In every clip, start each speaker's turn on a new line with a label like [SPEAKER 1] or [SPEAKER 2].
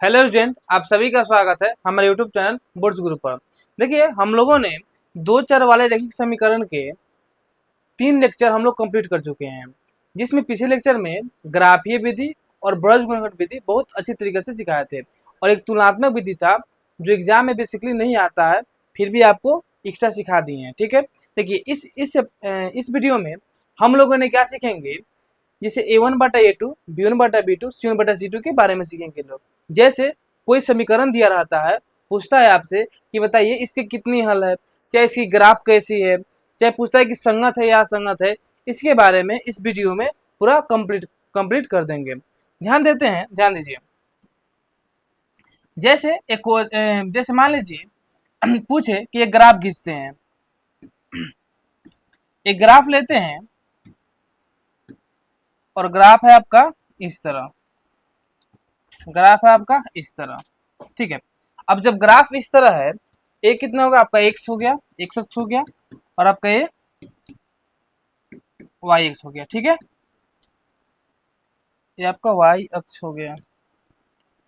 [SPEAKER 1] Hello student, आप सभी का स्वागत है हमारे यूट्यूब चैनल बोर्ड्स गुरु पर। देखिए, हम लोगों ने दो चर वाले रैखिक समीकरण के 3 लेक्चर हम लोग कंप्लीट कर चुके हैं, जिसमें पिछले लेक्चर में ग्राफीय विधि और ब्रज गुणनखंड विधि बहुत अच्छी तरीके से सिखाए थे, और एक तुलनात्मक विधि था जो एग्जाम में बेसिकली नहीं आता है, फिर भी आपको एक्स्ट्रा सिखा दिए हैं। ठीक है, देखिए इस वीडियो में हम लोगों ने क्या सीखेंगे, जैसे A1/A2, B1/B2, C1/C2 के बारे में सीखेंगे लोग। जैसे कोई समीकरण दिया रहता है, पूछता है आपसे कि बताइए इसके कितनी हल है, चाहे इसकी ग्राफ कैसी है, चाहे पूछता है कि संगत है या असंगत है, इसके बारे में इस वीडियो में पूरा कंप्लीट कर देंगे। ध्यान देते हैं, ध्यान दीजिए। जैसे मान लीजिए पूछे कि एक ग्राफ खींचते हैं, एक ग्राफ लेते हैं और ग्राफ है आपका इस तरह, ग्राफ है आपका इस तरह। ठीक है, अब जब ग्राफ इस तरह है, ए कितना होगा आपका, एक्स हो गया, एक्स अक्ष हो गया, और आपका ये वाई अक्ष हो गया। ठीक है, ये आपका वाई अक्ष हो गया,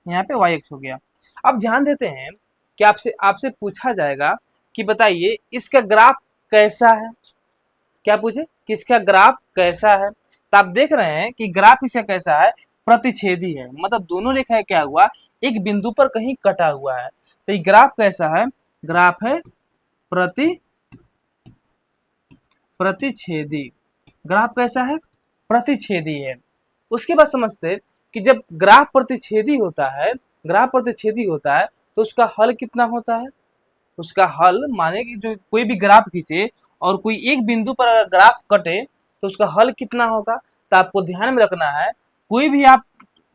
[SPEAKER 1] यहाँ पे वाई अक्ष हो गया। अब ध्यान देते हैं कि आपसे आपसे पूछा जाएगा कि बताइए इसका ग्राफ कैसा है। क्या पूछे कि इसका ग्राफ कैसा है, तो आप देख रहे हैं कि ग्राफ इसका कैसा है, प्रतिच्छेदी है, मतलब दोनों रेखाएं क्या हुआ, एक बिंदु पर कहीं कटा हुआ है। तो ये ग्राफ कैसा है, ग्राफ है प्रतिच्छेदी। ग्राफ कैसा है, प्रतिच्छेदी है। उसके बाद समझते कि जब ग्राफ प्रतिच्छेदी होता है, ग्राफ प्रतिच्छेदी होता है तो उसका हल कितना होता है। उसका हल माने कि जो कोई भी ग्राफ खींचे और कोई एक बिंदु पर अगर ग्राफ कटे तो उसका हल कितना होगा। तो आपको ध्यान में रखना है, कोई भी आप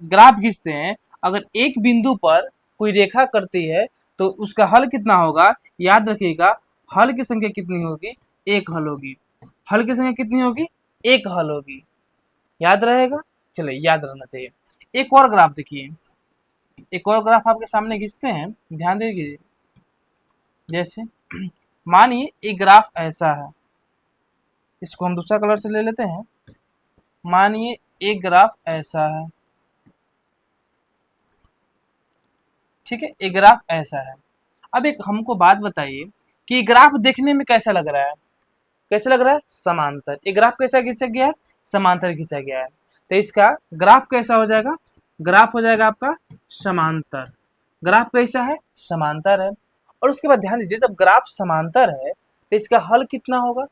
[SPEAKER 1] ग्राफ खींचते हैं, अगर एक बिंदु पर कोई रेखा कटती है तो उसका हल कितना होगा, याद रखिएगा। हल की संख्या कितनी होगी, एक हल होगी। हल की संख्या कितनी होगी, एक हल होगी। याद रहेगा, चलिए याद रहना चाहिए। एक और ग्राफ देखिए, एक और ग्राफ आपके सामने खींचते हैं, ध्यान दीजिए। जैसे मानिए एक ग्राफ ऐसा है, इसको हम दूसरा कलर से ले लेते हैं। मानिए एक ग्राफ ऐसा है, ठीक है, एक ग्राफ ऐसा है। अब एक हमको बात बताइए कि ग्राफ देखने में कैसा लग रहा है, कैसा लग रहा है, समांतर। एक ग्राफ कैसा खींचा गया है, समांतर खींचा गया है। तो इसका ग्राफ कैसा हो जाएगा, ग्राफ हो जाएगा आपका समांतर। ग्राफ कैसा है, समांतर है। और उसके बाद ध्यान दीजिए, जब ग्राफ समांतर है तो इसका हल कितना होगा,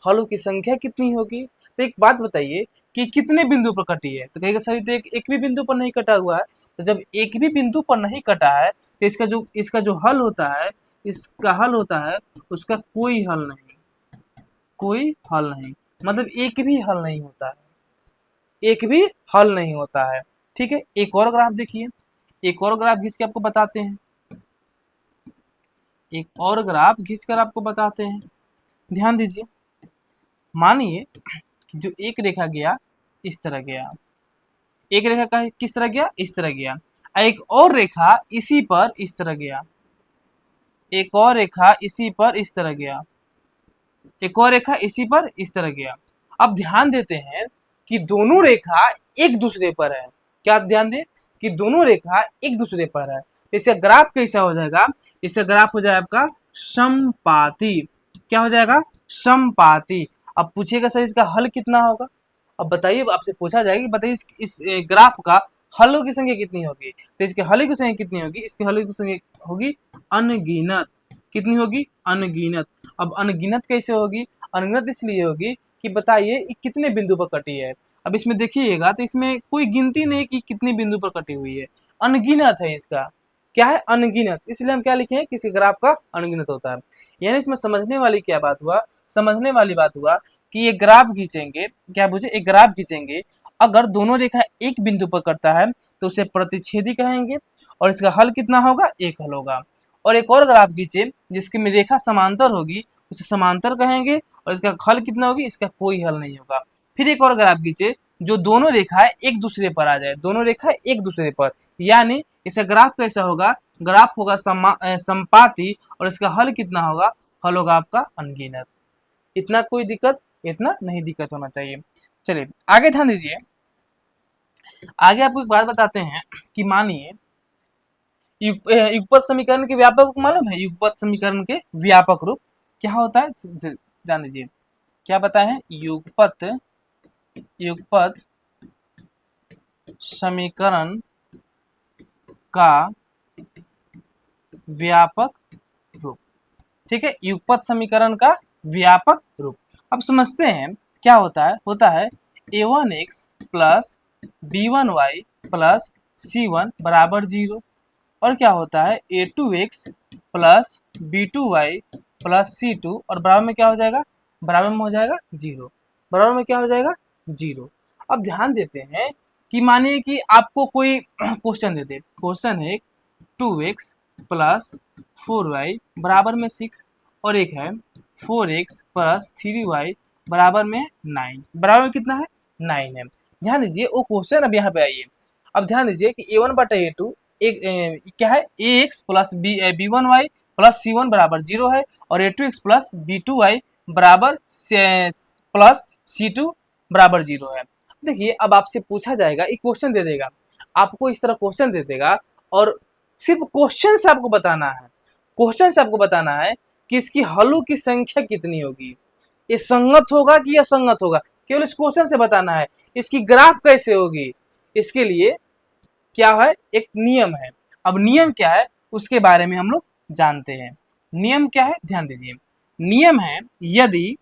[SPEAKER 1] हलों की संख्या कितनी होगी। तो एक बात बताइए कि कितने बिंदु पर कटी है, तो कहेगा सही तो एक भी बिंदु पर नहीं कटा हुआ है। तो जब एक भी बिंदु पर नहीं कटा है तो इसका जो हल होता है, इसका हल होता है, उसका कोई हल नहीं, कोई हल नहीं, मतलब एक भी हल नहीं होता है, एक भी हल नहीं होता है। ठीक है, एक और ग्राफ देखिए, एक और ग्राफ खींच के आपको बताते हैं, एक और ग्राफ खींच कर आपको बताते हैं। ध्यान दीजिए, मानिए कि जो एक रेखा गया इस तरह गया, एक रेखा का किस तरह गया, इस तरह गया, एक और रेखा इसी पर इस तरह गया, एक और रेखा इसी पर इस तरह गया, एक और रेखा इसी पर इस तरह गया। अब ध्यान देते हैं कि दोनों रेखा एक दूसरे पर है। क्या ध्यान दें कि दोनों रेखा एक दूसरे पर है। इसका ग्राफ कैसा हो जाएगा, इसका ग्राफ हो जाएगा आपका समपाती। क्या हो जाएगा, समपाती। अब पूछिएगा सर इसका हल कितना होगा। अब बताइए, आपसे पूछा जाएगा कि बताइए इस ग्राफ का हलों की संख्या कितनी होगी। तो इसके हलों की संख्या कितनी होगी, इसके हलों की संख्या होगी अनगिनत। कितनी होगी, अनगिनत। अब अनगिनत कैसे होगी, अनगिनत इसलिए होगी कि बताइए ये कितने बिंदु पर कटी है। अब इसमें देखिएगा तो इसमें कोई गिनती नहीं कि कितनी बिंदु पर कटी हुई है, अनगिनत है। इसका क्या है, अनगिनत। इसलिए हम क्या लिखे हैं, किसी ग्राफ का अनगिनत होता है। यानी इसमें समझने वाली क्या बात हुआ, समझने वाली बात हुआ कि ये ग्राफ खींचेंगे, क्या बुझे, एक ग्राफ खींचेंगे, अगर दोनों रेखा एक बिंदु पर कटता है तो उसे प्रतिच्छेदी कहेंगे, और इसका हल कितना होगा, एक हल होगा। और एक और ग्राफ खींचे जिसकी में रेखा समांतर होगी, उसे समांतर कहेंगे, और इसका हल कितना होगी, इसका कोई हल नहीं होगा। फिर एक और ग्राफ खींचे जो दोनों रेखाएं एक दूसरे पर आ जाए, दोनों रेखा एक दूसरे पर, यानी इसका ग्राफ कैसा होगा, ग्राफ होगा संपाती, और इसका हल कितना होगा, हल होगा आपका अनगिनत। इतना कोई दिक्कत, इतना नहीं दिक्कत होना चाहिए। चलिए आगे ध्यान दीजिए, आगे आपको एक बात बताते हैं कि मानिए युगपत समीकरण के व्यापक रूप मालूम है? युगपत समीकरण के व्यापक रूप क्या होता है जान लीजिए। क्या पता है? युगपत समीकरण का व्यापक रूप। ठीक है, युगपत समीकरण का व्यापक रूप। अब समझते हैं क्या होता है a1x plus b1y plus c1 बराबर 0। और क्या होता है a2x plus b2y plus c2 और बराबर में क्या हो जाएगा? बराबर में हो जाएगा 0। बराबर में क्या हो जाएगा? 0। अब ध्यान देते हैं कि मानिए कि आपको कोई क्वेश्चन देते, क्वेश्चन है 2x प्लस 4y बराबर में 6 और एक है 4x प्लस 3y बराबर में 9। बराबर में कितना है? 9 है। ध्यान दीजिए वो क्वेश्चन। अब यहाँ पे आइए, अब ध्यान दीजिए कि a1 बटा a2 क्या है? ax plus b1y plus c1 बराबर 0 है और a2x प्लस b2y बराबर प्लस c2 बराबर 0 है। देखिए अब आपसे पूछा जाएगा, एक क्वेश्चन दे देगा आपको, इस तरह क्वेश्चन दे देगा और सिर्फ क्वेश्चन से आपको बताना है, क्वेश्चन से आपको बताना है कि इसकी हलों की संख्या कितनी होगी, ये संगत होगा कि असंगत होगा, केवल इस क्वेश्चन से बताना है। इसकी ग्राफ कैसे होगी, इसके लिए क्या है? एक नियम है। अब नियम क्या है उसके बारे में हम लोग जानते हैं। नियम क्या है? ध्यान दीजिए। नियम है यदि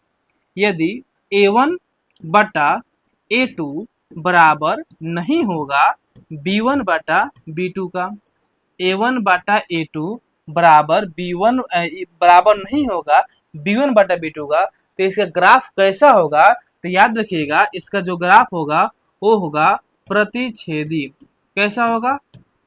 [SPEAKER 1] a1 बटा a2 बराबर नहीं होगा b1 बटा b2 का, a1 बटा a2 बराबर b1 बराबर नहीं होगा b1 बटा b2 का, तो इसका ग्राफ कैसा होगा? तो याद रखिएगा इसका जो ग्राफ होगा वो होगा प्रतिच्छेदी। कैसा होगा?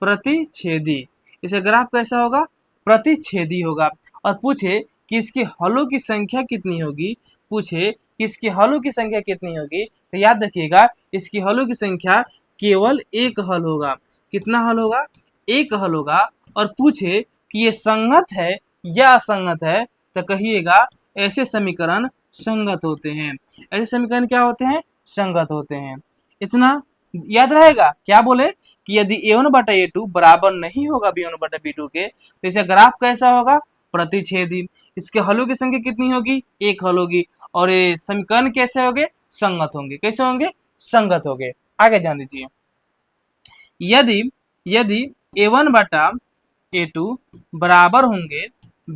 [SPEAKER 1] प्रतिच्छेदी। इसका ग्राफ कैसा होगा? प्रतिच्छेदी होगा। और पूछे कि इसकी हलों की संख्या कितनी होगी, पूछे कि इसकी हलों की संख्या कितनी होगी, तो याद रखिएगा इसकी हलों की संख्या केवल एक हल होगा। कितना हल होगा? एक हल होगा। और पूछे कि ये संगत है या असंगत है, तो कहिएगा ऐसे समीकरण संगत होते हैं। ऐसे समीकरण क्या होते हैं? संगत होते हैं। इतना याद रहेगा। क्या बोले कि यदि a1 बटा a2 बराबर नहीं होगा b1 बटा b2 के, तो इसका ग्राफ कैसा होगा? प्रतिच्छेदी। इसके हलों की संख्या कितनी होगी? एक हल होगी। और ये समीकरण कैसे होंगे? संगत होंगे। कैसे होंगे? संगत होंगे। आगे ध्यान दीजिए। यदि a1 बटा a2 बराबर होंगे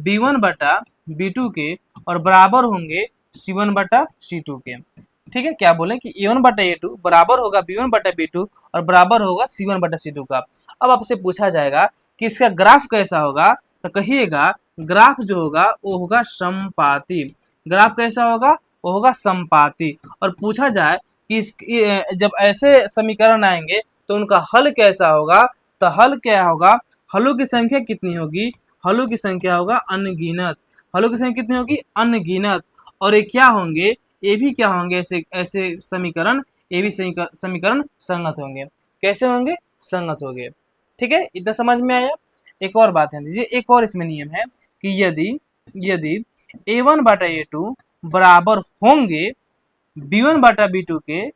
[SPEAKER 1] b1 बटा b2 के और बराबर होंगे c1 बटा c2 के। ठीक है, क्या बोले कि a1 बटा a2 बराबर होगा b1 बटा b2 और बराबर होगा c1 बटा c2 का। अब आपसे पूछा जाएगा कि इसका ग्राफ कैसा होगा, तो कहिएगा ग्राफ जो होगा वो होगा समपाती। ग्राफ कैसा होगा? वो होगा समपाती। और पूछा जाए कि जब ऐसे समीकरण आएंगे तो उनका हल कैसा होगा, तो हल क्या होगा? हलों की संख्या कितनी होगी? हलों की संख्या होगा अनगिनत। हलों की संख्या कितनी होगी? अनगिनत। और ये क्या होंगे? ये भी क्या होंगे? ऐसे ऐसे समीकरण, ये भी समीकरण संगत होंगे। कैसे होंगे? संगत होंगे। ठीक है, इतना समझ में आया। एक और बात है दीजिए, एक और इसमें नियम है कि यदि a1 बटा a2 बराबर होंगे b1 बटा b2 के,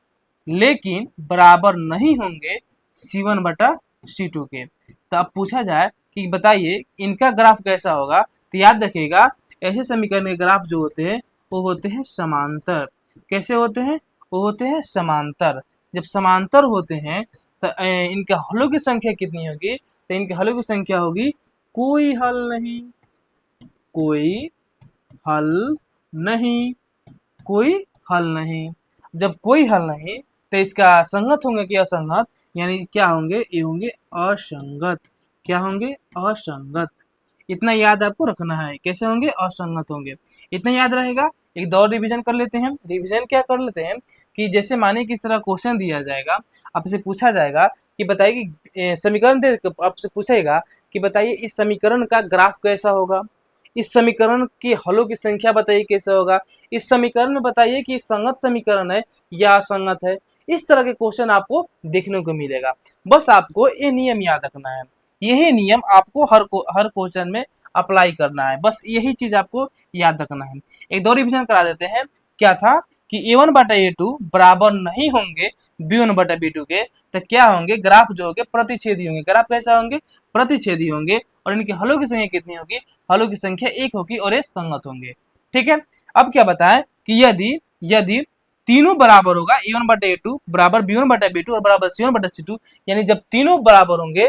[SPEAKER 1] लेकिन बराबर नहीं होंगे c1 बटा c2 के, तो अब पूछा जाए कि बताइए इनका ग्राफ कैसा होगा, तो याद रखिएगा ऐसे समीकरण के ग्राफ जो होते हैं वो होते हैं समांतर। कैसे होते हैं? वो होते हैं समांतर। जब समांतर होते हैं तो इनके हलों की संख्या कितनी होगी, तो इनके हलों की संख्या होगी कोई हल नहीं, कोई हल नहीं, कोई हल नहीं। जब कोई हल नहीं तो इसका संगत होंगे कि असंगत, यानी क्या होंगे? ये होंगे असंगत। क्या होंगे? असंगत। इतना याद आपको रखना है। कैसे होंगे? असंगत होंगे। इतना याद रहेगा। एक दो रिवीजन कर लेते हैं। रिवीजन क्या कर लेते हैं कि जैसे माने कि इस तरह क्वेश्चन दिया जाएगा, आपसे पूछा जाएगा कि बताइए कि समीकरण दे, आपसे पूछेगा कि बताइए इस समीकरण का ग्राफ कैसा होगा, इस समीकरण की हलों की संख्या बताइए कैसे होगा, इस समीकरण में बताइए कि संगत समीकरण है या असंगत है। इस तरह के क्वेश्चन आपको देखने को मिलेगा। बस आपको ये नियम याद रखना है। यही नियम आपको हर क्वेश्चन में अप्लाई करना है। बस यही चीज आपको याद रखना है। एक दो रिवीजन करा देते हैं क्या था कि a1 बटा a2 बराबर नहीं होंगे b1 बटा b2 के, तो क्या होंगे, ग्राफ जो होंगे प्रतिच्छेदी होंगे। ग्राफ कैसा होंगे, प्रतिच्छेदी होंगे, और इनके हलों की संख्या कितनी होगी, हलों की संख्या 1 होगी और ये संगत होंगे। ठीक है, अब क्या बताएं कि यदि यदि तीनों बराबर होगा, a1 बटा a2 बराबर b1 बटा b2 और बराबर c1 बटा c2, यानी जब तीनों बराबर होंगे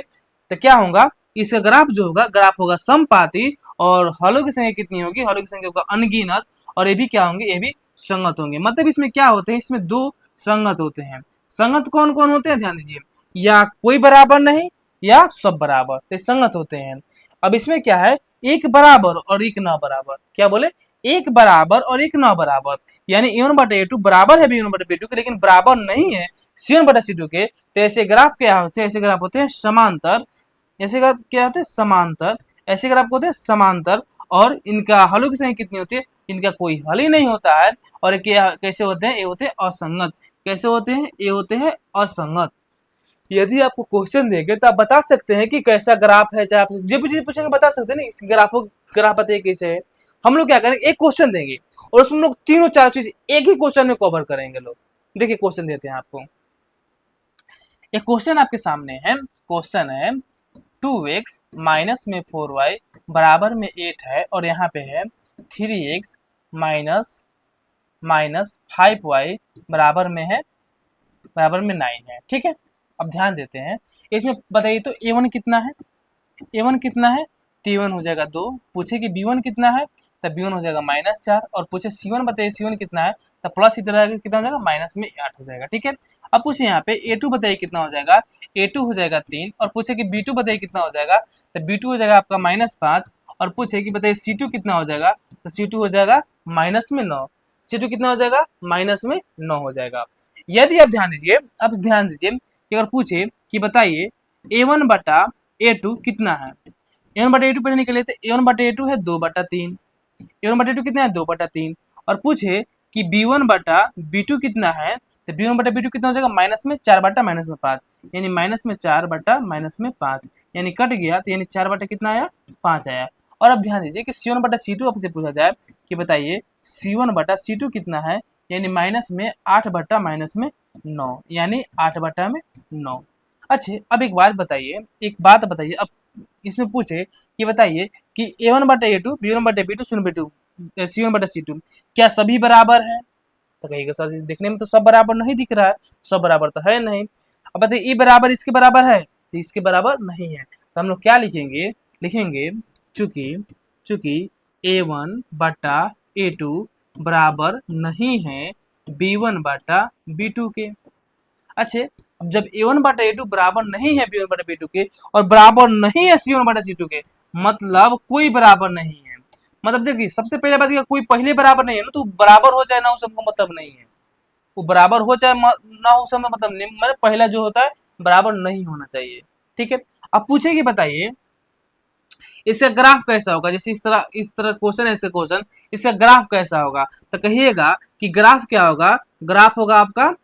[SPEAKER 1] तो क्या होगा, इसका ग्राफ जो होगा, ग्राफ होगा समपाती, और हलों की संख्या कितनी होगी, हलों की संख्या होगा अनगिनत, और ये भी क्या होंगे, ये भी संगत होंगे। मतलब इसमें क्या होते हैं, इसमें दो संगत होते हैं। संगत कौन कौन होते हैं, ध्यान दीजिए, या कोई बराबर नहीं या सब बराबर, तो संगत होते हैं। अब इसमें क्या है, एक बराबर और एक न बराबर, क्या बोले, एक बराबर और एक न बराबर, यानी a1 बटा a2 बराबर है b1 बटा b2 के, लेकिन बराबर नहीं है c1 बटा c2 के, तो ऐसे ग्राफ क्या होते हैं, ऐसे ग्राफ होते हैं समांतर। ऐसे ग्राफ क्या होते हैं, समांतर। ऐसे ग्राफ होते हैं समांतर, और इनका हलों की संख्या कितनी होती है, इनका कोई हल ही नहीं होता है। और कैसे होते हैं, ये होते हैं असंगत। कैसे होते हैं, ये होते हैं असंगत। यदि आपको क्वेश्चन देंगे तो आप बता सकते हैं कि कैसा ग्राफ है, चाहे आप जो भी चीज पूछेंगे बता सकते हैं ना, इस ग्राफ बताइए कैसे है। हम लोग क्या करेंगे, एक क्वेश्चन देंगे और उसमें लोग तीनों चार चीज एक ही क्वेश्चन में कवर करेंगे लोग। देखिए क्वेश्चन देते हैं आपको, एक क्वेश्चन आपके सामने है। क्वेश्चन है 2x माइनस में 4y बराबर में 8 है, और यहाँ पे है 3x माइनस 5y बराबर में 9 है। ठीक है, अब ध्यान देते हैं इसमें, बताइए तो a1 कितना है, a1 कितना है, t1 हो जाएगा 2। पूछे कि b1 कितना है, तब b1 हो जाएगा -4, और पूछे c1 बताइए c1 कितना है, तब प्लस कितना हो जाएगा, माइनस में 8 हो जाएगा। ठीक है, अब पूछे यहाँ पे a2 बताइए कितना हो जाएगा, a2 हो जाएगा 3, और पूछे कि b2 बताइए कितना हो जाएगा, तो b2 हो जाएगा आपका -5, और पूछे कि बताइए c2 कितना हो जाएगा, तो c2 हो जाएगा -9। c2 कितना हो जाएगा, -9 हो जाएगा। यदि आप ध्यान दीजिए, अब ध्यान दीजिए कि अगर पूछे कि बताइए a1 बटा a2 कितना है, a1 बटा a2 पढ़ने निकले तो a1 बटा a2 है 2/3, a1 बटा a2 कितना है 2/3, और पूछे कि b1 बटा b2 कितना है, तो b1 बटा b2 कितना हो जाएगा, -4/-5, यानी -4/-5, यानी कट गया, तो यानी 4 बटा कितना आया, 5 आया। और अब ध्यान दीजिए कि c1 बटा c2 आपसे पूछा जाए कि बताइए c1 बटा c2 कितना है, यानी -8/-9, यानी 8/9। अच्छा, अब एक बात बताइए, अब इसमें पूछे कि बताइए कि a1 बटा a2 b1 बटा b2 c1 बटा c2 क्या सभी बराबर है, तो कहिएगा सर देखने में तो सब बराबर नहीं दिख रहा है, सब बराबर तो है नहीं। अब बताइए e बराबर इसके बराबर है, तो इसके बराबर नहीं है, तो हम लोग क्या लिखेंगे, चूंकि a1 बटा a2 बराबर नहीं है b1 बटा b2 के। अच्छे, अब जब a1 बटा a2 बराबर नहीं है b1 बटा b2 के, और बराबर नहीं है c1 बटा c2 के, मतलब कोई बराबर नहीं है। मतलब देखिए सबसे पहले बात यह, कोई पहले बराबर नहीं है ना, तो बराबर हो जाए ना उस हमको मतलब नहीं है, वो बराबर हो जाए ना उस समय मतलब नहीं, मतलब पहला जो होता है बराबर नहीं होना चाहिए। ठीक है, अब पूछे कि बताइए इसका ग्राफ कैसा होगा, जैसे इस तरह क्वेश्चन, ऐसे क्वेश्चन, इसका ग्राफ कैसा होगा, तो कहिएगा कि ग्राफ क्या होगा, ग्राफ होगा आपका,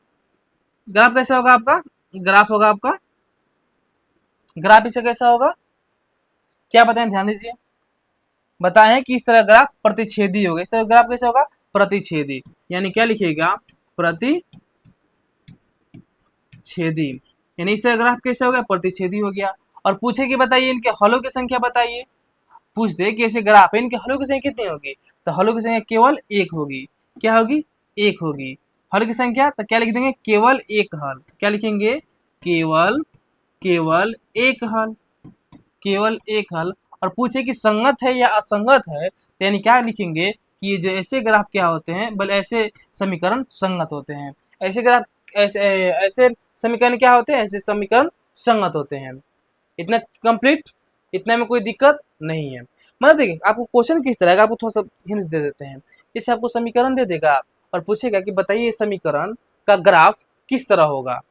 [SPEAKER 1] ग्राफ कैसा होगा आपका, ग्राफ होगा आपका, ग्राफ इसका कैसा होगा, क्या बताएं, ध्यान दीजिए, बताएं कि इस तरह ग्राफ प्रतिच्छेदी होगा। इस तरह ग्राफ कैसा होगा, प्रतिच्छेदी, यानी क्या लिखिएगा, प्रतिच्छेदी, यानी इस तरह ग्राफ कैसा हो गया, प्रतिच्छेदी हो गया। और पूछे कि बताइए इनके हलों की संख्या बताइए, पूछ दे कि ऐसे ग्राफ है, इनके हलों की संख्या कितनी होगी, तो हलों की संख्या केवल एक होगी। क्या होगी, एक होगी। हल की संख्या, तो क्या लिख देंगे, केवल एक हल। क्या लिखेंगे, केवल एक हल, केवल एक हल। और पूछे कि संगत है या असंगत है, तो यानी क्या लिखेंगे कि ये जो ऐसे ग्राफ क्या होते हैं, बल ऐसे समीकरण संगत होते हैं। ऐसे ग्राफ, ऐसे समीकरण क्या होते हैं, ऐसे समीकरण संगत होते हैं। इतना कंप्लीट, इतना में कोई दिक्कत नहीं है। मतलब देखिए आपको क्वेश्चन किस तरह का, आपको थोड़ा सा हिंट्स दे देते हैं। इससे आपको समीकरण दे देगा और पूछेगा कि बताइए समीकरण का ग्राफ किस तरह होगा,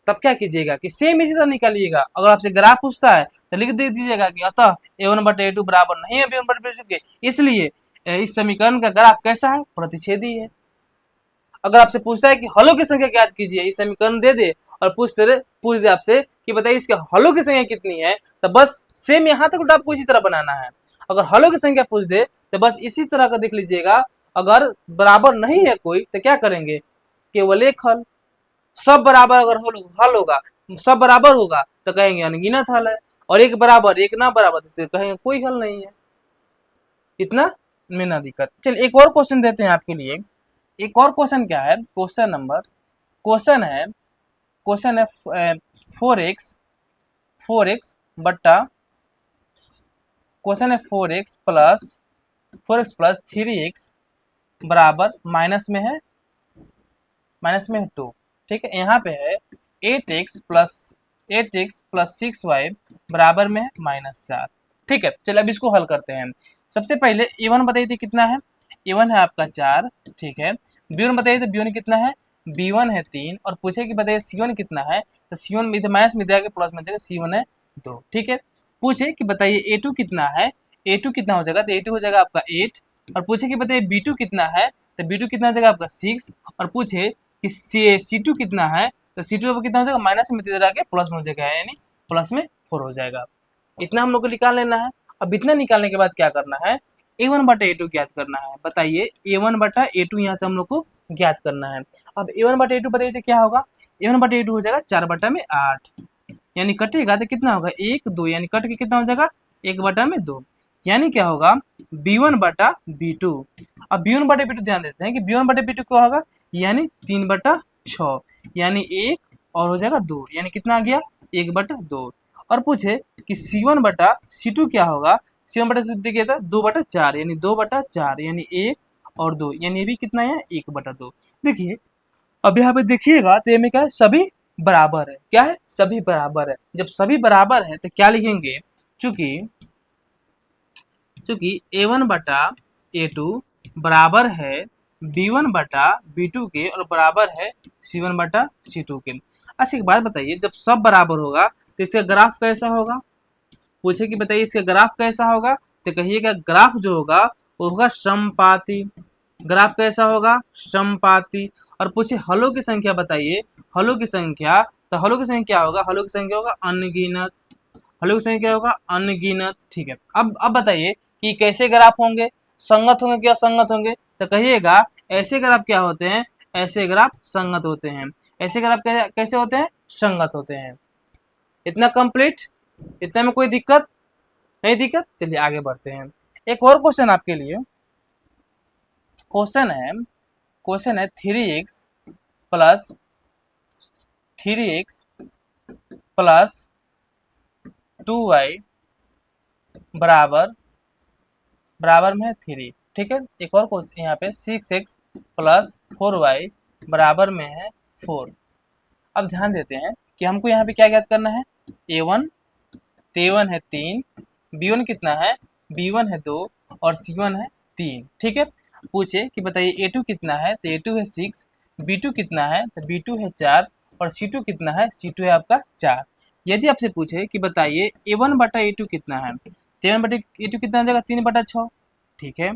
[SPEAKER 1] तब क्या कीजिएगा कि सेम इसी तरह निकालिएगा। अगर आपसे ग्राफ पूछता है तो लिख दे दीजिएगा कि अतः a1 बटे a2 बराबर नहीं है b1 बटे b2 के, इसलिए इस समीकरण का ग्राफ कैसा है, प्रतिच्छेदी है। अगर आपसे पूछता है कि हलों की संख्या ज्ञात कीजिए, इस समीकरण दे दे और पूछ दे आपसे कि बताइए इसके हलों की संख्या कितनी है, तो बस सेम यहाँ तक आपको इसी तरह बनाना है। अगर हलों की संख्या पूछ दे तो बस इसी तरह का देख लीजिएगा, अगर बराबर नहीं है कोई तो क्या करेंगे, केवल एक हल। सब बराबर अगर हल होगा, सब बराबर होगा तो कहेंगे अनगिनत हल है, और एक बराबर एक ना बराबर तो कहेंगे कोई हल नहीं है। इतना में ना दिक्कत। चलिए एक और क्वेश्चन देते हैं आपके लिए। एक और क्वेश्चन क्या है, क्वेश्चन है 4x बट्टा, क्वेश्चन है 4x प्लस 3x बराबर माइनस में है 2। ठीक है, यहाँ पे है 8x प्लस 6y बराबर में है -4। ठीक है, चलिए अब इसको हल करते हैं। सबसे पहले a1 बताइए थे कितना है, a1 है आपका 4। ठीक है, b1 बताइए तो b1 कितना है, b1 है 3, और पूछे कि बताइए c1 कितना है, तो c1 इधर माइनस में जाएगा प्लस में जाएगा, c1 है 2। ठीक है, पूछे कि बताइए a2 कितना है, a2 कितना हो जाएगा, तो a2 हो जाएगा आपका 8, और पूछे कि बताइए b2 कितना है, तो b2 कितना हो जाएगा आपका 6, और पूछे कि C2 कितना है, तो C2 कितना हो जाएगा, माइनस में इधर आके प्लस में हो जाएगा, यानी प्लस में 4 हो जाएगा। इतना हम लोग को निकाल लेना है। अब इतना निकालने के बाद क्या करना है, a1 बटा a2 ज्ञात करना है। बताइए a1 बटा a2 यहाँ से हम लोग को ज्ञात करना है। अब a1 बटा a2 बताइए तो क्या होगा, a1 बटा a2 हो जाएगा 4 बटा में 8, यानी कटेगा तो कितना होगा 1 2, यानी कट के कितना हो जाएगा 1 बटा में 2, यानी क्या होगा b1 बटा b2। अब b1 बटा b2 ध्यान देते हैं कि b1 बटा b2 क्या होगा, यानी 3 बटा 6, यानी 1 और हो जाएगा 2, यानी कितना आ गया 1 बटा 2। और पूछे कि c1 बटा c2 क्या होगा, c1 बटा c2 देखिए था 2 बटा 4, यानी 2 बटा 4, यानी 1 और 2, यानी ये भी कितना है 1 बटा 2। देखिए अब यहाँ पे देखिएगा तो ये में क्या है, सभी बराबर है। क्या है, सभी बराबर है। जब सभी बराबर है तो क्या लिखेंगे, चूंकि a1 बटा a2 बराबर है b1 बटा b2 के, और बराबर है c1 बटा c2 के। अच्छा एक बात बताइए, जब सब बराबर होगा तो इसका ग्राफ कैसा होगा, पूछे कि बताइए इसका ग्राफ कैसा होगा, तो कहिएगा ग्राफ जो होगा वो होगा समपाती। ग्राफ कैसा होगा, समपाती। और पूछे हलों की संख्या बताइए, हलों की संख्या, तो हलों की संख्या क्या होगा, हलों की संख्या होगा अनगिनत। हलों की संख्या क्या होगा अनगिनत। ठीक है, अब बताइए कि कैसे ग्राफ होंगे, संगत होंगे क्या असंगत होंगे, तो कहिएगा ऐसे ग्राफ क्या होते हैं, ऐसे ग्राफ संगत होते हैं, ऐसे ग्राफ कैसे होते हैं, संगत होते हैं। इतना कंप्लीट, इतना में कोई दिक्कत नहीं, दिक्कत। चलिए आगे बढ़ते हैं। एक और क्वेश्चन आपके लिए, क्वेश्चन है 3x प्लस 2y बराबर में है 3। ठीक है, एक और क्वेश्चन यहाँ पे 6x प्लस 4y बराबर में है 4। अब ध्यान देते हैं कि हमको यहाँ पे क्या ज्ञात करना है, a1, तो a1 है 3, b1 कितना है, b1 है 2, और c1 है 3। ठीक है, पूछे कि बताइए a2 कितना है, तो a2 है 6, b2 कितना है, तो b2 है 4, और c2 कितना है, c2 है आपका 4। यदि आपसे पूछे कि बताइए a1 बटा a2 कितना है, तो a1 बटा a2 कितना हो जाएगा 3 बटा 6। ठीक है,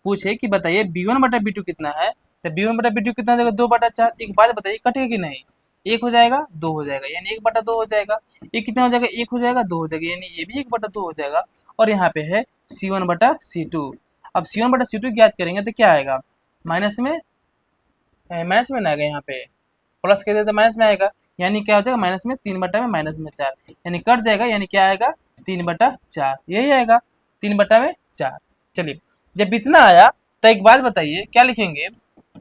[SPEAKER 1] पूछे कि बताइए b1 बटा b2 कितना है, तो b1 बटा b2 कितना हो जाएगा 2 बटा 4। एक बात बताइए कटेगा कि नहीं, 1 हो जाएगा 2 हो जाएगा, यानी 1 बटा 2 हो जाएगा। ये कितना हो जाएगा 1 हो जाएगा 2 हो जाएगा, यानी ये भी 1 बटा 2 हो जाएगा। और यहाँ पे है c1 बटा c2। अब c1 बटा c2 ज्ञात करेंगे तो क्या आएगा, माइनस में ना आएगा, यहाँ पे प्लस कर देते तो माइनस में आएगा, यानी क्या हो जाएगा माइनस में 3 बटा में माइनस में 4, यानी कट जाएगा, यानी क्या आएगा 3 बटा 4, यही आएगा 3 बटा में 4। चलिए जब इतना आया तो एक बात बताइए क्या लिखेंगे,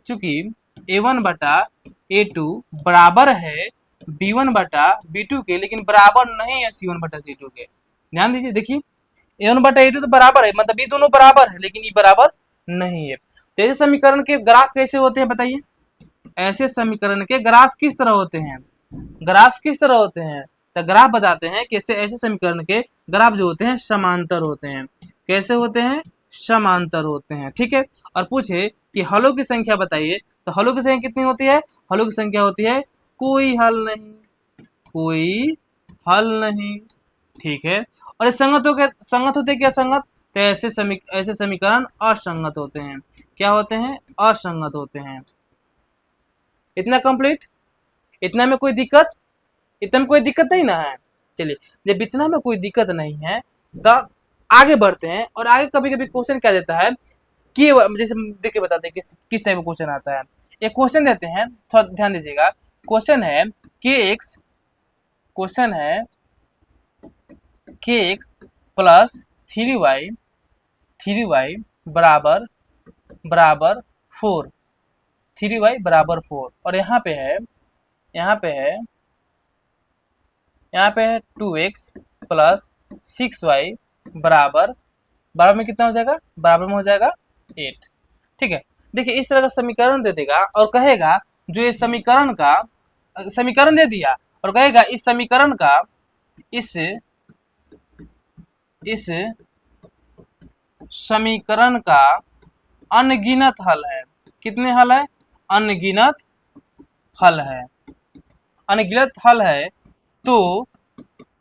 [SPEAKER 1] चूंकि a1 बटा a2 बराबर है b1 बटा b2 के, लेकिन बराबर नहीं है c1 बटा c2 के। ध्यान दीजिए, देखिए a1 बटा a2 तो बराबर है, मतलब ये दोनों बराबर है, लेकिन ये बराबर नहीं है। तो ऐसे समीकरण के ग्राफ कैसे होते हैं बताइए, ऐसे समीकरण के ग्राफ किस तरह होते हैं, ग्राफ किस तरह होते हैं, तो ग्राफ बताते हैं कि ऐसे समीकरण के ग्राफ जो होते हैं समांतर होते हैं। कैसे होते हैं, समांतर होते हैं। ठीक है, और पूछे कि हलों की संख्या बताइए, तो हलों की संख्या कितनी होती है, हलों की संख्या होती है कोई हल नहीं, कोई हल नहीं। ठीक है, और ये संगत होते क्या संगत, तो ऐसे समीकरण असंगत होते हैं। क्या होते हैं, असंगत होते हैं। इतना कंप्लीट, इतना में कोई दिक्कत, इतना में कोई दिक्कत नहीं ना है। चलिए जब इतना में कोई दिक्कत नहीं है तो आगे बढ़ते हैं। और आगे कभी कभी क्वेश्चन क्या देता है के जैसे देख के बताते हैं किस टाइप का क्वेश्चन आता है। एक क्वेश्चन देते हैं, थोड़ा ध्यान दीजिएगा। क्वेश्चन है के एक्स, क्वेश्चन है के एक्स प्लस 3y बराबर बराबर 4, 3y बराबर 4, और यहाँ पे है 2x प्लस 6y बराबर बराबर में कितना हो जाएगा, बराबर में हो जाएगा 8। ठीक है, देखिए इस तरह का समीकरण दे देगा और कहेगा जो ये समीकरण दे दिया और कहेगा इस समीकरण का इस समीकरण का अनगिनत हल है। कितने हल है, अनगिनत हल है, अनगिनत हल है। तो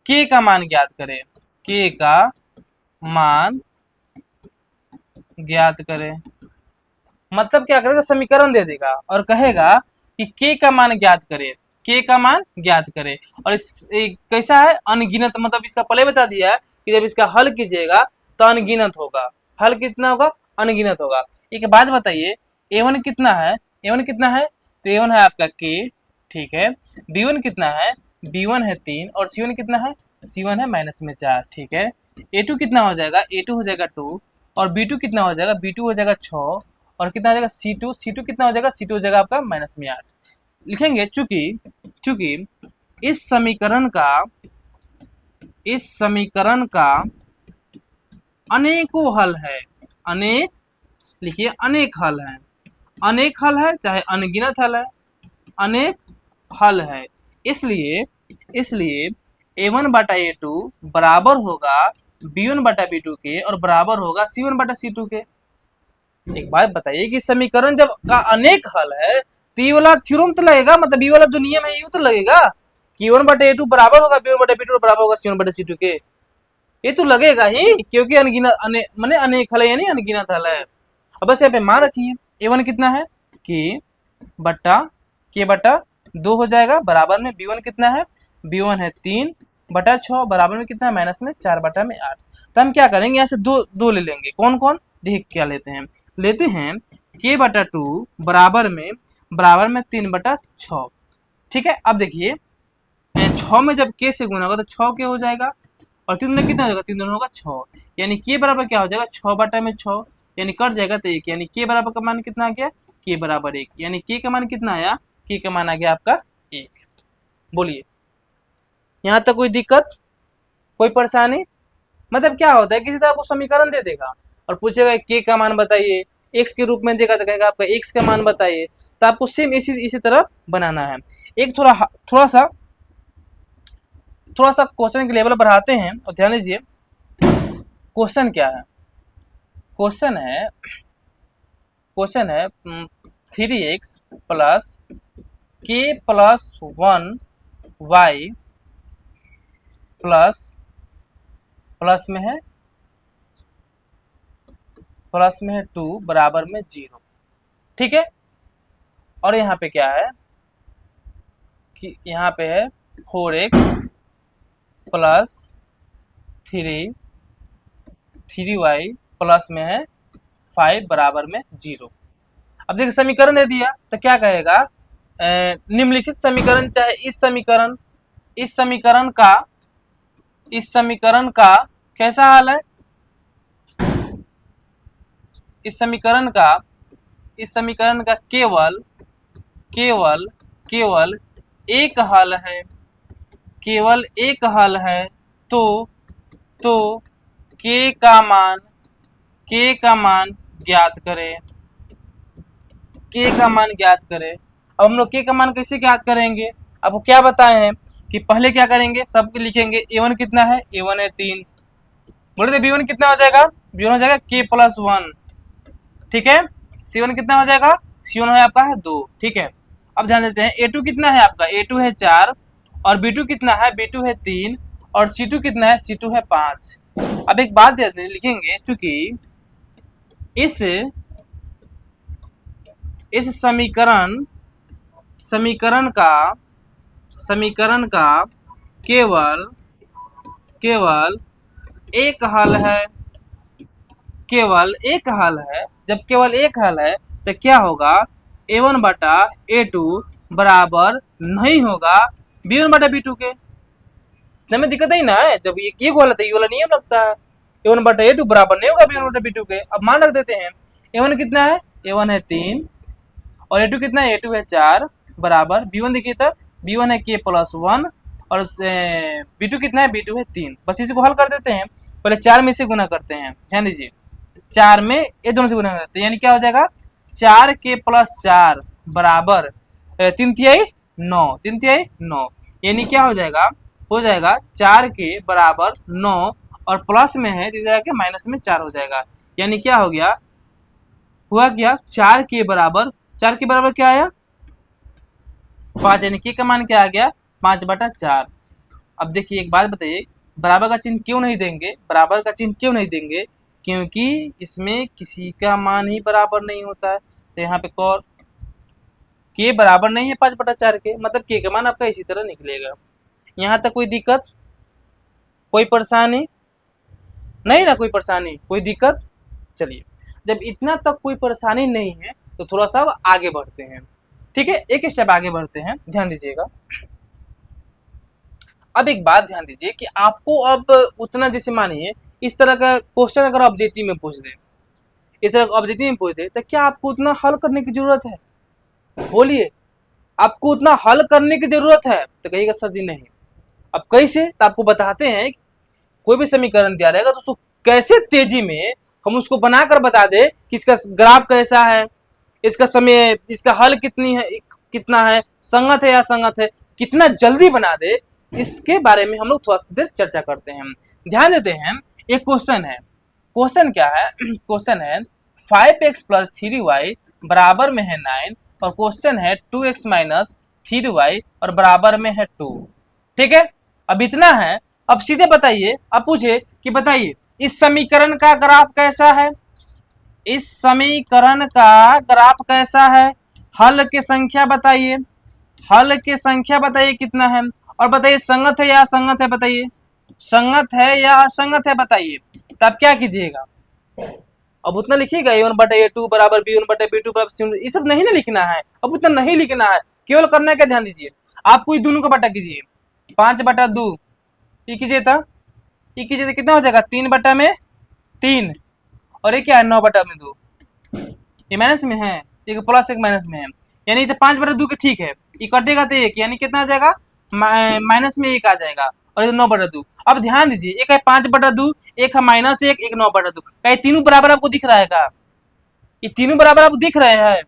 [SPEAKER 1] k का मान ज्ञात करें, k का मान ज्ञात करें। मतलब क्या करेगा, समीकरण दे देगा और कहेगा कि k का मान ज्ञात करे, k का मान ज्ञात करे। और कैसा है, अनगिनत, मतलब इसका पहले बता दिया है कि जब इसका हल कीजिएगा तो अनगिनत होगा। हल कितना होगा, अनगिनत होगा। एक बात बताइए, a1 कितना है, a1 कितना है, तो a1 है आपका k, ठीक है। b1 कितना है, b1 है 3, और c1 कितना है, c1 है -4, ठीक है। a2 कितना हो जाएगा, a2 हो जाएगा 2, और b2 कितना हो जाएगा, b2 हो जाएगा 6, और कितना हो जाएगा C2 कितना हो जाएगा, C2 हो जाएगा आपका -8 लिखेंगे। चूंकि इस समीकरण का अनेकों हल है, अनेक लिखिए, अनेक हल है, अनेक हल है, चाहे अनगिनत हल है, अनेक हल है। इसलिए a1 बटा a2 बराबर होगा b1 बटा b2 के, और बराबर होगा c1 बटा c2 के। एक बात बताइए कि समीकरण जब का अनेक हल है तो ये वाला थ्योरम तो लगेगा, मतलब ये वाला जो नियम है ये तो लगेगा कि a1 बटा a2 बराबर होगा b1 बटा b2 बराबर होगा c1 बटा c2 के। ये तो लगेगा ही, क्योंकि अनगिनत माने अनेक हल है, यानी अनगिनत हल है। अब बस यहाँ पे मान रखिए, a1 कितना है, k बटा 2 हो जाएगा, बराबर में b1 कितना है, b1 है 3 बटा 6, बराबर में कितना है, माइनस में 4 बटा में 8। तो हम क्या करेंगे, यहाँ से दो ले लेंगे। कौन कौन, देख क्या लेते हैं k बटा 2 बराबर में 3 बटा 6। ठीक है, अब देखिए 6 में जब k से गुना होगा तो 6 k हो जाएगा, और 3 में कितना हो जाएगा, 3 दूना होगा 6, यानी k बराबर क्या हो जाएगा, 6 बटा में 6, यानी कट जाएगा तो 1, यानी k बराबर का मान कितना आ गया, k बराबर 1, यानी k का मान कितना आया, k का मान आ गया आपका 1। बोलिए, यहाँ तक कोई दिक्कत, कोई परेशानी? मतलब क्या होता है, किसी तरह आपको समीकरण दे देगा और पूछेगा k का मान बताइए, x के रूप में देगा तो कहेगा आपका x का मान बताइए। तो आपको सेम इसी तरह बनाना है। एक थोड़ा सा क्वेश्चन के लेवल बढ़ाते हैं और ध्यान दीजिए। क्वेश्चन क्या है, क्वेश्चन है 3x plus k plus 1 y plus में है 2 बराबर में 0। ठीक है, और यहाँ पे क्या है कि यहाँ पे है 4x प्लस 3y प्लस में है 5 बराबर में 0। अब देखिए समीकरण दे दिया तो क्या कहेगा, निम्नलिखित समीकरण, चाहे इस समीकरण का कैसा हाल है, इस समीकरण का केवल एक हल है, केवल एक हल है। तो k का मान ज्ञात करें, k का मान ज्ञात करें। अब हम लोग k का मान कैसे ज्ञात करेंगे, आपको क्या बताए हैं कि पहले क्या करेंगे, सब लिखेंगे। a1 कितना है, a1 है 3, बोले थे b1 कितना हो जाएगा, b1 हो जाएगा k प्लस 1, ठीक है। c1 कितना हो जाएगा, c1 है आपका है 2, ठीक है। अब ध्यान देते हैं a2 कितना है आपका, a2 है 4, और b2 कितना है, b2 है 3, और c2 कितना है, c2 है 5। अब एक बात देते हैं, लिखेंगे क्योंकि इस समीकरण का केवल एक हल है, केवल एक हल है। जब केवल एक हल है तो क्या होगा, a1 बटा a2 बराबर नहीं होगा b1 बटा b2 के। हमें दिक्कत ही ना है, जब ये वाला था, ये वाला नियम लगता है, a1 बटा a2 बराबर नहीं होगा b1 बटा b2 के। अब मान रख देते हैं, a1 कितना है, a1 है 3 और a2 कितना है, a2 है 4 बराबर b1 देखिए तो b1 है k प्लस 1 और b2 कितना है, b2 है 3। बस इसी को हल कर देते हैं, पहले 4 में से गुना करते हैं, ध्यान दीजिए 4 में ये दोनों से गुना करते हैं, यानी क्या हो जाएगा 4k प्लस 4 बराबर 3 तिहाई 9, 3 तिहाई 9, यानी क्या हो जाएगा 4k बराबर 9 और प्लस में है तो जाएगा माइनस में 4 हो जाएगा, यानी क्या हो गया, हुआ क्या 4k बराबर क्या आया 5, यानी k का मान क्या आ गया 5 बटा 4। अब देखिए एक बात बताइए, बराबर का चिन्ह क्यों नहीं देंगे, बराबर का चिन्ह क्यों नहीं देंगे, क्योंकि इसमें किसी का मान ही बराबर नहीं होता है। तो यहाँ पे कौन k बराबर नहीं है 5 बटा 4 के, मतलब k का मान आपका इसी तरह निकलेगा। यहाँ तक कोई दिक्कत, कोई परेशानी नहीं ना, कोई परेशानी कोई दिक्कत। चलिए जब इतना तक कोई परेशानी नहीं है तो थोड़ा सा आगे बढ़ते हैं, ठीक है, एक स्टेप आगे बढ़ते हैं, ध्यान दीजिएगा। अब एक बात ध्यान दीजिए कि आपको अब उतना, जैसे मानिए इस तरह का क्वेश्चन अगर ऑब्जेक्टिव में पूछ दे, इस तरह ऑब्जेक्टिव में पूछ दे, तो क्या आपको उतना हल करने की जरूरत है, बोलिए आपको उतना हल करने की जरूरत है, तो कहिएगा सर जी नहीं। अब कैसे, तो आपको बताते हैं, कोई भी समीकरण दिया रहेगा तो उसको कैसे तेजी में हम उसको बनाकर बता दे कि इसका ग्राफ कैसा है, इसका समय, इसका हल कितना है, संगत है या असंगत है, कितना जल्दी बना दे, इसके बारे में हम लोग थोड़ा देर चर्चा करते हैं। ध्यान देते हैं, एक क्वेश्चन है, क्वेश्चन क्या है, क्वेश्चन है 5x प्लस 3y बराबर में है 9 और क्वेश्चन है 2x माइनस 3y और बराबर में है 2, ठीक है। अब इतना है, अब सीधे बताइए, अब पूछे कि बताइए इस समीकरण का ग्राफ कैसा है, इस समीकरण का ग्राफ कैसा है, हल की संख्या बताइए, हल की संख्या बताइए कितना है, और बताइए संगत है या असंगत है, बताइए संगत है या असंगत है बताइए। तब क्या कीजिएगा, अब उतना लिखिएगा a1 बटा a2 बराबर b1 बटा b2 बराबर, ये सब नहीं ना लिखना है, अब उतना नहीं लिखना है, केवल करना है क्या, ध्यान दीजिए, आपको ये दोनों का बटा कीजिए, 5 बटा 2 ये कीजिए था, ये कीजिए तो कितना हो जाएगा 3 बटा में 3 और ये क्या है 9 बटा में 2, ये माइनस में है, एक प्लस एक माइनस में है, यानी तो 5 बटा 2 के ठीक है, ये कटेगा तो एक, यानी कितना आ जाएगा माइनस में 1 आ जाएगा और ये 9 बटा 2। अब ध्यान दीजिए, एक है 5 बटा 2, एक है माइनस 1, एक 9 बटा 2, क्या ये तीनों बराबर आपको दिख रहा है का, ये तीनों बराबर आपको दिख रहे हैं,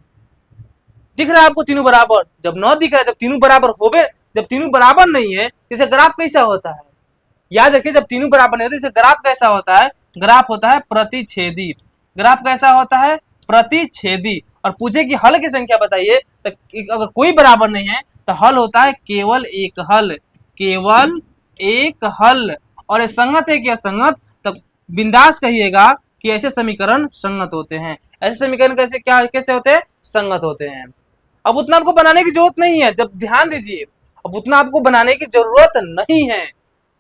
[SPEAKER 1] दिख रहा है आपको तीनों बराबर, जब 9 दिख रहा है, जब तीनों बराबर हो गए, जब तीनों बराबर नहीं है इसे ग्राफ कैसा होता है, याद रखिए जब तीनों बराबर नहीं होते इसे ग्राफ कैसा होता है, ग्राफ होता है प्रतिच्छेदी, ग्राफ कैसा होता है प्रतिच्छेदी। और पूछे कि हल की संख्या बताइए, तो अगर कोई बराबर नहीं है तो हल होता है केवल एक हल, केवल एक हल। और ये संगत है कि असंगत, तो बिंदास कहिएगा कि ऐसे समीकरण संगत होते हैं, ऐसे समीकरण कैसे होते हैं, संगत होते हैं। अब उतना आपको बनाने की जरूरत नहीं है, जब ध्यान दीजिए अब उतना आपको बनाने की जरूरत नहीं है,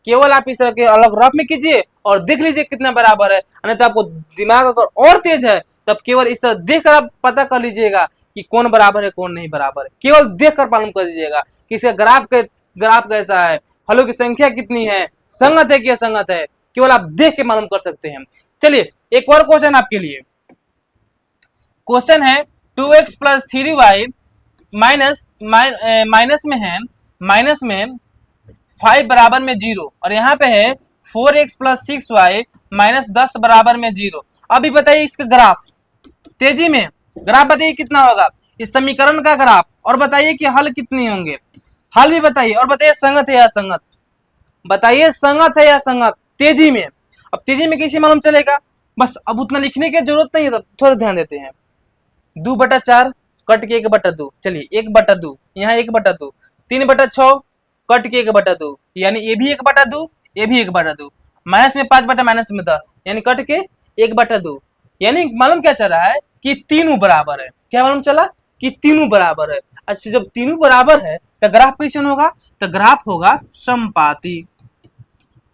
[SPEAKER 1] केवल आप इस तरह के अलग रफ में कीजिए और देख लीजिए कितना बराबर है, अन्यथा आपको दिमाग अगर और तेज है तब केवल इस तरह देख कर आप पता कर लीजिएगा कि कौन बराबर है कौन नहीं बराबर है, केवल देख कर मालूम कर दीजिएगा कि इसका ग्राफ कैसा है, हलों की संख्या कितनी है, संगत है कि असंगत है, केवल आप देख के मालूम कर सकते हैं। चलिए एक और क्वेश्चन आपके लिए, क्वेश्चन है 2x प्लस 3y माइनस में है, माइनस में 5 बराबर में 0 और यहाँ पे है 4x प्लस 6y माइनस 10 बराबर में 0। अभी बताइए इसका ग्राफ, तेजी में ग्राफ बताइए कितना होगा इस समीकरण का ग्राफ, और बताइए कि हल कितने होंगे, हल भी बताइए, और बताइए संगत है या संगत, बताइए संगत है या संगत तेजी में। अब तेजी में कैसे मालूम चलेगा, बस अब उतना लिखने की जरूरत नहीं है, थोड़ा ध्यान देते हैं। 2 बटा 4 कट के 1 बटा 2, चलिए 1 बटा 2, यहाँ 1 बटा 2, 3 बटा 6 कट के 1 बटा 2, यानी ये भी 1 बटा 2, ये भी 1 बटा 2, माइनस में 5 बटा माइनस में 10, यानी कट के 1 बटा 2, यानी मालूम क्या चल रहा है कि तीनों बराबर है, क्या मालूम चला कि तीनों बराबर है। अच्छा जब तीनों बराबर है तो ग्राफ कैसन होगा, तो ग्राफ होगा संपाती,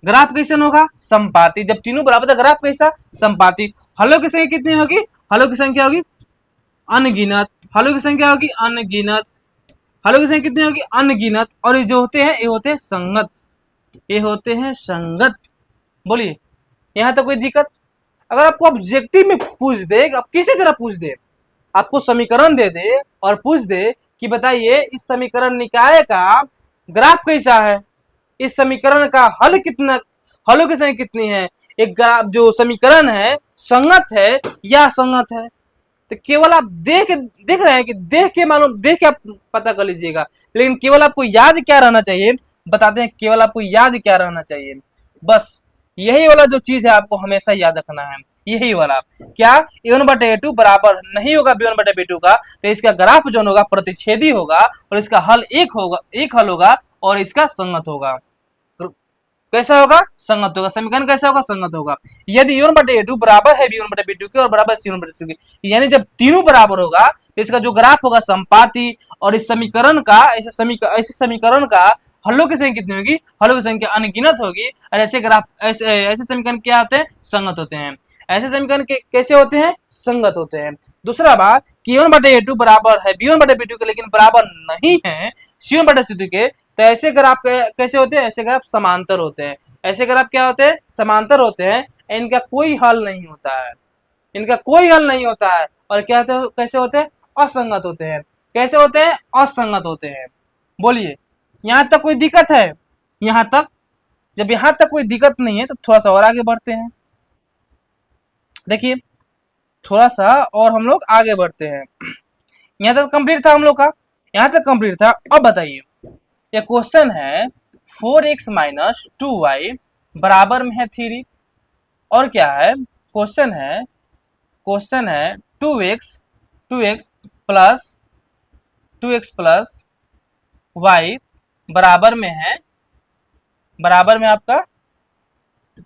[SPEAKER 1] ग्राफ कैसन होगा संपाती, जब तीनों बराबर तो ग्राफ कैसा संपाती। हलों की संख्या कितनी होगी, हलों की संख्या होगी अनगिनत, हलों की संख्या होगी अनगिनत, हलों की संख्या कितनी होगी अनगिनत। और ये जो होते हैं ये होते हैं संगत, ये होते हैं संगत। बोलिए यहाँ तक कोई दिक्कत? अगर आपको ऑब्जेक्टिव में पूछ दे, अब किसी तरह पूछ दे, आपको समीकरण दे दे और पूछ दे कि बताइए इस समीकरण निकाय का ग्राफ कैसा है, इस समीकरण का हल कितना, हलों की संख्या कितनी है, एक ग्राफ जो समीकरण है संगत है या असंगत है, तो केवल आप देख रहे हैं कि देख के मालूम, देख के आप पता कर लीजिएगा। लेकिन केवल आपको याद क्या रहना चाहिए, बताते हैं केवल आपको याद क्या रहना चाहिए, बस यही वाला जो चीज है आपको हमेशा याद रखना है, यही वाला क्या, a1/a2 बराबर नहीं होगा b1/b2 का, तो इसका ग्राफ जो होगा प्रतिच्छेदी होगा और इसका हल एक होगा, एक हल होगा और इसका संगत होगा। कैसा होगा? संगत होगा। समीकरण कैसा होगा? संगत होगा। यदि a1/a2 बराबर है b1/b2 के और बराबर c1/c2 के, यानी जब तीनों बराबर होगा तो इसका जो ग्राफ होगा संपाती, और इस समीकरण का ऐसे समीकरण का हलों की संख्या कितनी होगी? हलों की संख्या अनगिनत होगी। और ऐसे ग्राफ ऐसे समीकरण क्या होते हैं? संगत होते हैं। ऐसे समीकरण कैसे होते हैं? संगत होते हैं। दूसरा बात कि a1/a2 बराबर है b1/b2 के लेकिन बराबर नहीं है c1/c2 के, तो ऐसे ग्राफ कैसे होते हैं? ऐसे ग्राफ समांतर होते हैं। ऐसे ग्राफ क्या होते हैं? समांतर होते हैं। इनका कोई हल नहीं होता है, इनका कोई हल नहीं होता है। और क्या होते हैं? कैसे होते हैं? असंगत होते हैं। कैसे होते हैं? असंगत होते हैं। बोलिए यहां तक कोई दिक्कत है? यहां तक, जब यहां तक कोई दिक्कत नहीं है तो थोड़ा सा और आगे बढ़ते हैं। देखिए थोड़ा सा और हम लोग आगे बढ़ते हैं। यहां तक कंप्लीट था हम लोग का, यहां तक कंप्लीट था। अब बताइए ये क्वेश्चन है 4x माइनस 2y बराबर में है 3, और क्या है? क्वेश्चन है 2x plus 2x plus y बराबर में है, बराबर में आपका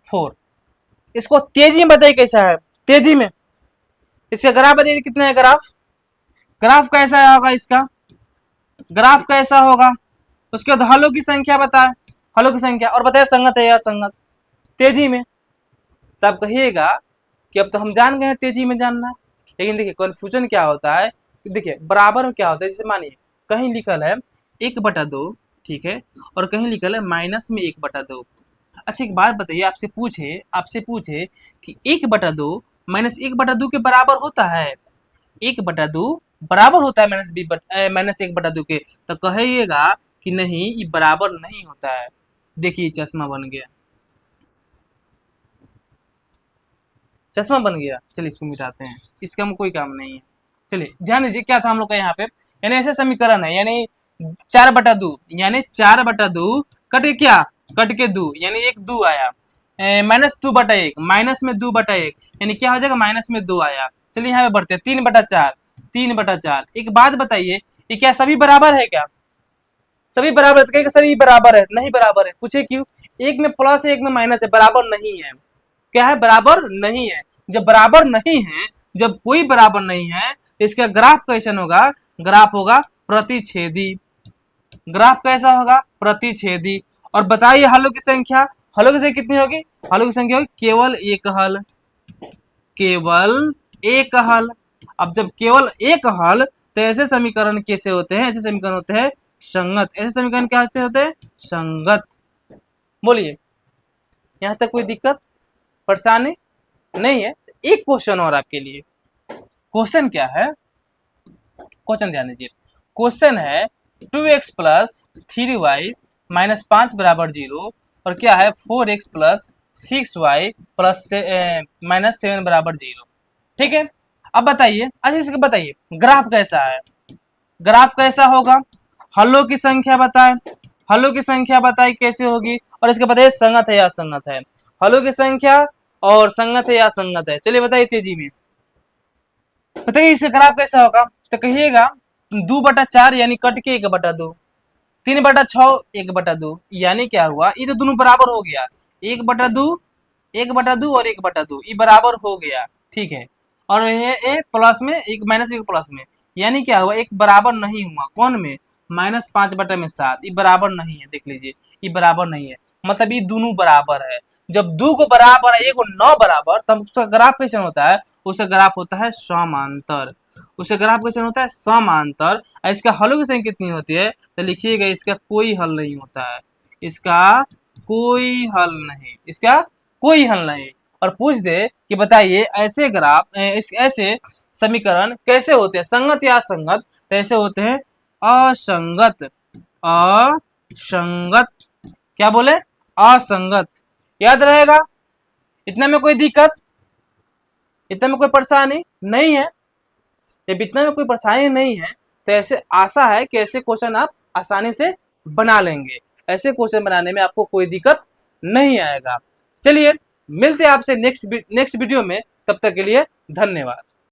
[SPEAKER 1] 4। इसको तेजी में बताइए कैसा है, तेजी में इसका ग्राफ बताइए कितना है, ग्राफ कैसा होगा इसका, ग्राफ कैसा होगा। उसके बाद हलों की संख्या बताए, हलों की संख्या, और बताए संगत है या असंगत, तेजी में। तब कहिएगा कि अब तो हम जान गए हैं तेजी में जानना है। लेकिन देखिए कन्फ्यूजन क्या होता है, देखिए बराबर में क्या होता है, जैसे मानिए कहीं लिखल है 1/2, ठीक है, और कहीं लिखल है माइनस में 1/2। अच्छा एक बात बताइए, आपसे पूछे कि 1/2 माइनस 1/2 के बराबर होता है, 1/2 बराबर होता है माइनस 1/2 के, तो कहिएगा कि नहीं ये बराबर नहीं होता है। देखिए चश्मा बन गया, चश्मा बन गया। चलिए इसको मिटाते हैं, इसका कोई काम नहीं है। चलिए ध्यान दीजिए क्या था हम लोग का यहाँ पे, यानी ऐसे समीकरण है, यानी 4/2, यानी 4/2 कट के क्या, कट के 2, यानी एक 2 आया, -2/1, माइनस में 2/1, यानी क्या हो जाएगा, माइनस में 2 आया। चलिए यहाँ पे बढ़ते हैं 3/4, 3/4। एक बात बताइए ये क्या सभी बराबर है क्या? सभी बराबर है? सभी बराबर है? नहीं बराबर है। पूछे क्यों? एक में प्लस है एक में माइनस है, बराबर नहीं है। क्या है? बराबर नहीं है। जब बराबर नहीं है, जब कोई बराबर नहीं है तो इसका ग्राफ कैसा होगा? ग्राफ होगा प्रतिच्छेदी। ग्राफ कैसा होगा? प्रतिच्छेदी। और बताइए हलों की संख्या, हलों की संख्या कितनी होगी? हलों की संख्या होगी केवल एक हल, केवल एक हल। अब जब केवल एक हल तो ऐसे समीकरण कैसे होते हैं? ऐसे समीकरण होते हैं संगत। ऐसे समीकरण क्या होते हैं? संगत। बोलिए यहां तक कोई दिक्कत परेशानी नहीं है? एक क्वेश्चन और आपके लिए। क्वेश्चन क्या है? क्वेश्चन ध्यान दीजिए। क्वेश्चन है 2x प्लस 3y माइनस 5 बराबर 0, और क्या है 4x plus 6y plus minus 7 बराबर 0। ठीक है, अब बताइए, अच्छा इसके बताइए ग्राफ कैसा है, ग्राफ कैसा होगा, हलों की संख्या बताए, हलों की संख्या बताई कैसे होगी, और इसके बताइए संगत है या असंगत है। हलों की संख्या और संगत है या असंगत है, चलिए बताइए तेजी में बताइए इसका ग्राफ कैसा होगा। तो कहिएगा 2/4 यानी कट के 1/2, 3/6 1/2, यानी क्या हुआ, ये तो दोनों बराबर हो गया, 1/2 1/2 और 1/2 ये बराबर हो गया। ठीक है, और ये प्लस में एक माइनस एक प्लस में, यानी क्या हुआ, एक बराबर नहीं हुआ, कौन में, -5/7, ये बराबर नहीं है। देख लीजिए ये बराबर नहीं है। मतलब ये दोनों बराबर है। जब दो को बराबर है, एक को 9 बराबर, तब उसका ग्राफ कैसे होता है? उसका ग्राफ होता है समांतर। उसका ग्राफ कैसे होता है? समांतर। इसका हलों की संख्या कितनी होती है? तो लिखिएगा, इसका कोई हल नहीं होता है। इसका कोई हल नहीं, इसका कोई हल नहीं। और पूछ दे कि बताइए ऐसे ग्राफ ऐसे समीकरण कैसे होते हैं, संगत या असंगत? तो ऐसे होते हैं असंगत। असंगत, क्या बोले? असंगत। याद रहेगा? इतने में कोई दिक्कत, इतने में कोई परेशानी नहीं है? जब इतने में कोई परेशानी नहीं है तो ऐसे आशा है कि ऐसे क्वेश्चन आप आसानी से बना लेंगे। ऐसे क्वेश्चन बनाने में आपको कोई दिक्कत नहीं आएगा। चलिए मिलते हैं आपसे नेक्स्ट वीडियो में, तब तक के लिए धन्यवाद।